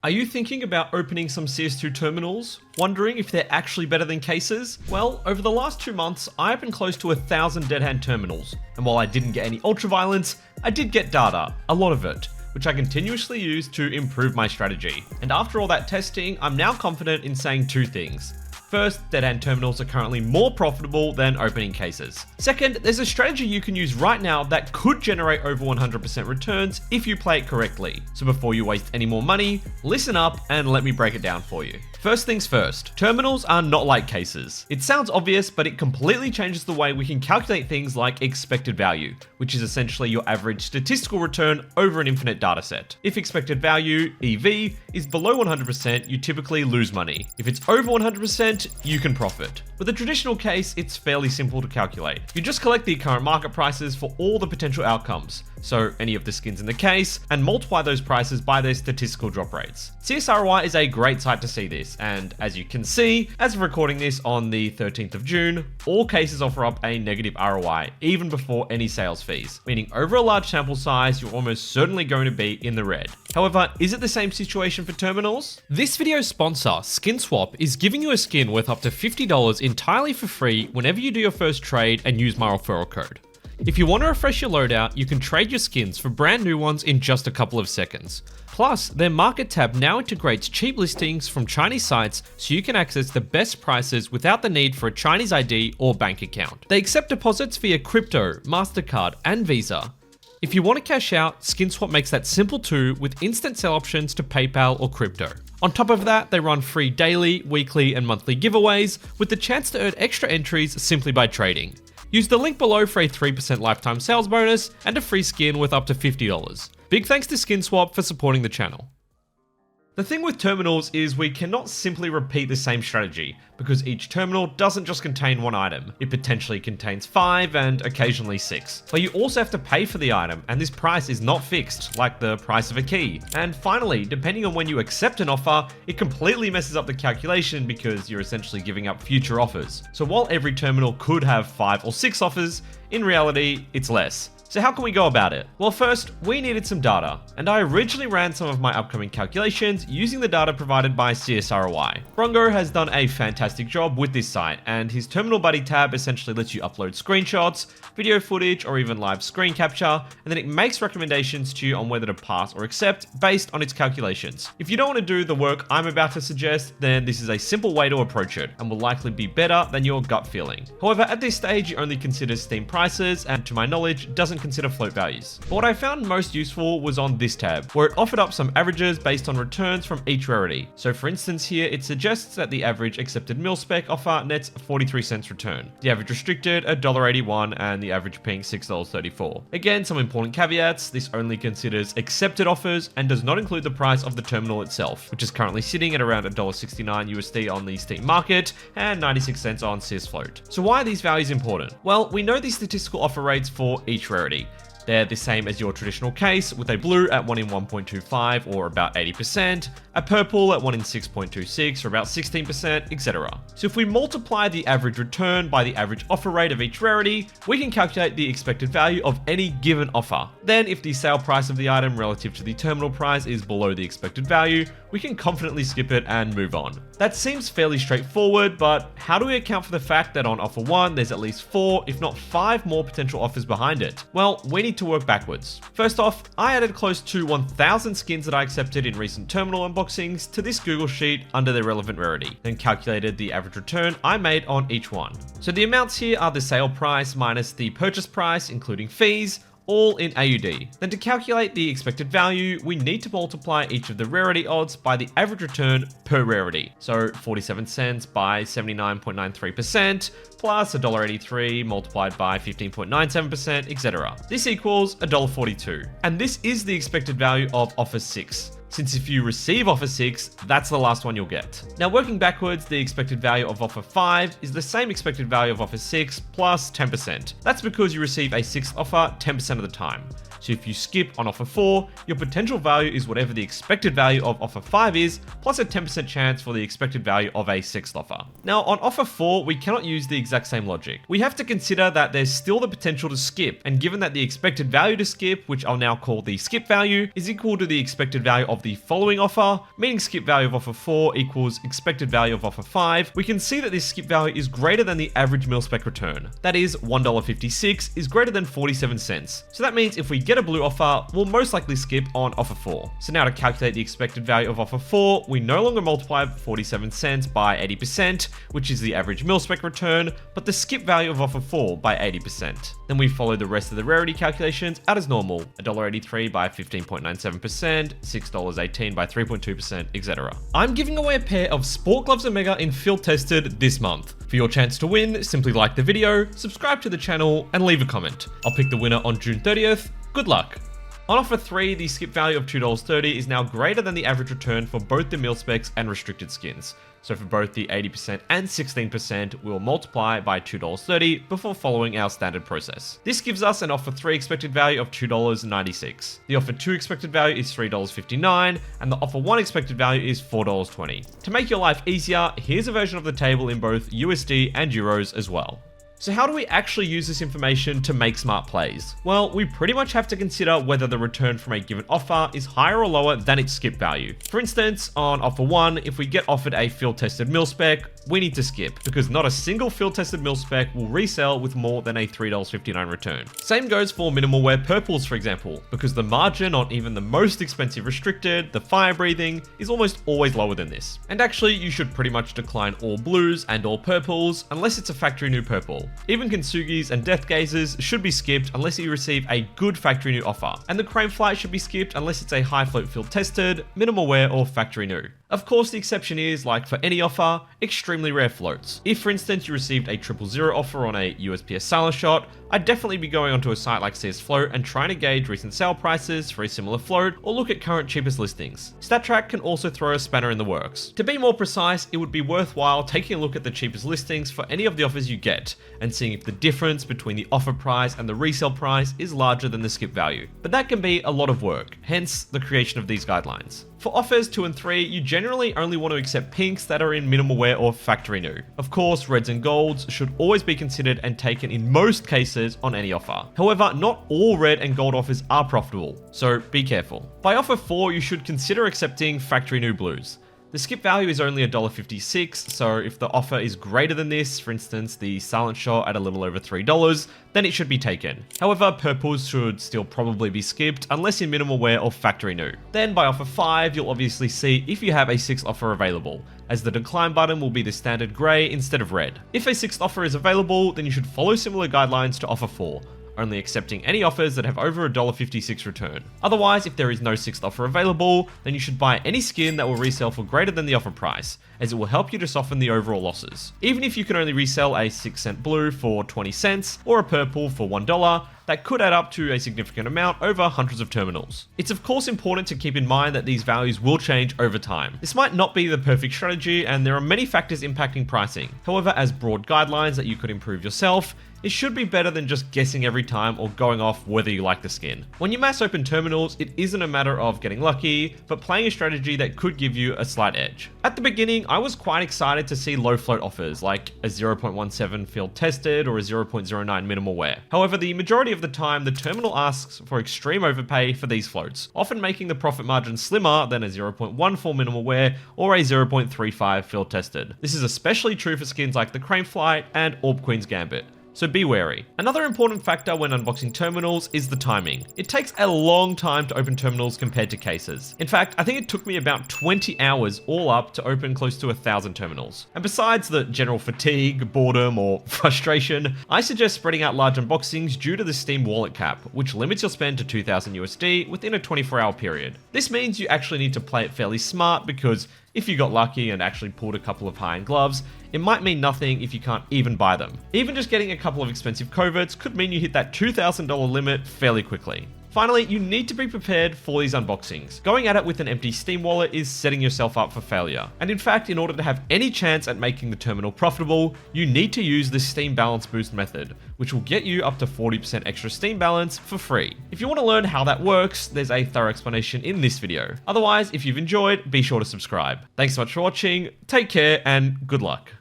Are you thinking about opening some CS2 terminals? Wondering if they're actually better than cases? Well, over the last 2 months, I opened close to 1,000 dead hand terminals, and while I didn't get any ultraviolence, I did get data, a lot of it, which I continuously use to improve my strategy. And after all that testing, I'm now confident in saying two things. First, dead hand terminals are currently more profitable than opening cases. Second, there's a strategy you can use right now that could generate over 100% returns if you play it correctly. So before you waste any more money, listen up and let me break it down for you. First things first, terminals are not like cases. It sounds obvious, but it completely changes the way we can calculate things like expected value, which is essentially your average statistical return over an infinite dataset. If expected value, EV, is below 100%, you typically lose money. If it's over 100%, you can profit. With a traditional case, it's fairly simple to calculate. You just collect the current market prices for all the potential outcomes, so any of the skins in the case, and multiply those prices by their statistical drop rates. CS2 is a great site to see this, and as you can see, as of recording this on the 13th of June, all cases offer up a negative ROI, even before any sales fees, meaning over a large sample size, you're almost certainly going to be in the red. However, is it the same situation for terminals? This video's sponsor, SkinSwap, is giving you a skin worth up to $50 entirely for free whenever you do your first trade and use my referral code. If you want to refresh your loadout, you can trade your skins for brand new ones in just a couple of seconds. Plus, their market tab now integrates cheap listings from Chinese sites so you can access the best prices without the need for a Chinese ID or bank account. They accept deposits via crypto, MasterCard, and Visa. If you want to cash out, SkinSwap makes that simple too with instant sell options to PayPal or crypto. On top of that, they run free daily, weekly, and monthly giveaways with the chance to earn extra entries simply by trading. Use the link below for a 3% lifetime sales bonus and a free skin worth up to $50. Big thanks to SkinSwap for supporting the channel. The thing with terminals is we cannot simply repeat the same strategy, because each terminal doesn't just contain one item, it potentially contains 5 and occasionally 6. But you also have to pay for the item, and this price is not fixed, like the price of a key. And finally, depending on when you accept an offer, it completely messes up the calculation because you're essentially giving up future offers. So while every terminal could have 5 or 6 offers, in reality, it's less. So how can we go about it? Well, first, we needed some data, and I originally ran some of my upcoming calculations using the data provided by CS2. Brongo has done a fantastic job with this site, and his Terminal Buddy tab essentially lets you upload screenshots, video footage, or even live screen capture, and then it makes recommendations to you on whether to pass or accept based on its calculations. If you don't want to do the work I'm about to suggest, then this is a simple way to approach it, and will likely be better than your gut feeling. However, at this stage, it only considers Steam prices, and to my knowledge, doesn't consider float values. But what I found most useful was on this tab, where it offered up some averages based on returns from each rarity. So for instance here, it suggests that the average accepted mil-spec offer nets 43 cents return, the average restricted $1.81, and the average ping $6.34. Again, some important caveats, this only considers accepted offers and does not include the price of the terminal itself, which is currently sitting at around $1.69 USD on the Steam market and 96 cents on CS Float. So why are these values important? Well, we know the statistical offer rates for each rarity. They're the same as your traditional case, with a blue at 1 in 1.25 or about 80%, a purple at 1 in 6.26 or about 16%, etc. So if we multiply the average return by the average offer rate of each rarity, we can calculate the expected value of any given offer. Then if the sale price of the item relative to the terminal price is below the expected value, we can confidently skip it and move on. That seems fairly straightforward, but how do we account for the fact that on offer 1, there's at least 4, if not 5 more potential offers behind it? Well, we need to work backwards. First off, I added close to 1,000 skins that I accepted in recent terminal unboxings to this Google Sheet under their relevant rarity, then calculated the average return I made on each one. So the amounts here are the sale price minus the purchase price, including fees, all in AUD. Then to calculate the expected value, we need to multiply each of the rarity odds by the average return per rarity. So 47 cents by 79.93% plus $1.83 multiplied by 15.97%, etc. This equals $1.42. And this is the expected value of offer 6. Since if you receive offer 6, that's the last one you'll get. Now working backwards, the expected value of offer 5 is the same expected value of offer 6 plus 10%. That's because you receive a 6th offer 10% of the time. So if you skip on offer 4, your potential value is whatever the expected value of offer 5 is, plus a 10% chance for the expected value of a 6th offer. Now on offer 4, we cannot use the exact same logic. We have to consider that there's still the potential to skip, and given that the expected value to skip, which I'll now call the skip value, is equal to the expected value of the following offer, meaning skip value of offer 4 equals expected value of offer 5, we can see that this skip value is greater than the average mil-spec return. That is, $1.56 is greater than 47 cents. So that means if we get a blue offer, we'll most likely skip on offer 4. So now to calculate the expected value of offer 4, we no longer multiply 47 cents by 80%, which is the average mil-spec return, but the skip value of offer 4 by 80%. Then we follow the rest of the rarity calculations out as normal, $1.83 by 15.97%, $6.18 by 3.2%, etc. I'm giving away a pair of Sport Gloves Omega in field tested this month. For your chance to win, simply like the video, subscribe to the channel, and leave a comment. I'll pick the winner on June 30th. Good luck! On offer 3, the skip value of $2.30 is now greater than the average return for both the mil-specs and restricted skins. So for both the 80% and 16%, we'll multiply by $2.30 before following our standard process. This gives us an offer 3 expected value of $2.96. The offer 2 expected value is $3.59, and the offer 1 expected value is $4.20. To make your life easier, here's a version of the table in both USD and Euros as well. So how do we actually use this information to make smart plays? Well, we pretty much have to consider whether the return from a given offer is higher or lower than its skip value. For instance, on offer 1, if we get offered a field-tested mil-spec, we need to skip, because not a single field-tested mil-spec will resell with more than a $3.59 return. Same goes for minimal wear purples, for example, because the margin on even the most expensive restricted, the fire-breathing, is almost always lower than this. And actually, you should pretty much decline all blues and all purples, unless it's a factory new purple. Even Kintsugi's and Death Gazers should be skipped unless you receive a good factory new offer, and the Crane Flight should be skipped unless it's a high float field tested, minimal wear, or factory new. Of course, the exception is, like for any offer, extremely rare floats. If, for instance, you received a 000 offer on a USPS silent shot, I'd definitely be going onto a site like CS Float and trying to gauge recent sale prices for a similar float, or look at current cheapest listings. StatTrack can also throw a spanner in the works. To be more precise, it would be worthwhile taking a look at the cheapest listings for any of the offers you get, and seeing if the difference between the offer price and the resale price is larger than the skip value. But that can be a lot of work, hence the creation of these guidelines. For offers 2 and 3, you generally only want to accept pinks that are in minimal wear or factory new. Of course, reds and golds should always be considered and taken in most cases on any offer. However, not all red and gold offers are profitable, so be careful. By offer 4, you should consider accepting factory new blues. The skip value is only $1.56, so if the offer is greater than this, for instance the silent shot at a little over $3, then it should be taken. However, purples should still probably be skipped unless in minimal wear or factory new. Then by offer 5, you'll obviously see if you have a 6th offer available, as the decline button will be the standard grey instead of red. If a 6th offer is available, then you should follow similar guidelines to offer 4. Only accepting any offers that have over $1.56 return. Otherwise, if there is no 6th offer available, then you should buy any skin that will resell for greater than the offer price, as it will help you to soften the overall losses. Even if you can only resell a 6-cent blue for 20 cents, or a purple for $1, that could add up to a significant amount over hundreds of terminals. It's of course important to keep in mind that these values will change over time. This might not be the perfect strategy, and there are many factors impacting pricing. However, as broad guidelines that you could improve yourself, it should be better than just guessing every time or going off whether you like the skin. When you mass open terminals, it isn't a matter of getting lucky, but playing a strategy that could give you a slight edge. At the beginning, I was quite excited to see low float offers like a 0.17 field tested or a 0.09 minimal wear. However, the majority of the time, the terminal asks for extreme overpay for these floats, often making the profit margin slimmer than a 0.14 minimal wear or a 0.35 field tested. This is especially true for skins like the Crane Flight and Orb Queen's Gambit. So be wary. Another important factor when unboxing terminals is the timing. It takes a long time to open terminals compared to cases. In fact, I think it took me about 20 hours all up to open close to 1,000 terminals. And besides the general fatigue, boredom, or frustration, I suggest spreading out large unboxings due to the Steam wallet cap, which limits your spend to 2,000 USD within a 24-hour period. This means you actually need to play it fairly smart, because if you got lucky and actually pulled a couple of high-end gloves, it might mean nothing if you can't even buy them. Even just getting a couple of expensive coverts could mean you hit that $2,000 limit fairly quickly. Finally, you need to be prepared for these unboxings. Going at it with an empty Steam wallet is setting yourself up for failure. And in fact, in order to have any chance at making the terminal profitable, you need to use the Steam Balance Boost method, which will get you up to 40% extra Steam balance for free. If you want to learn how that works, there's a thorough explanation in this video. Otherwise, if you've enjoyed, be sure to subscribe. Thanks so much for watching, take care, and good luck.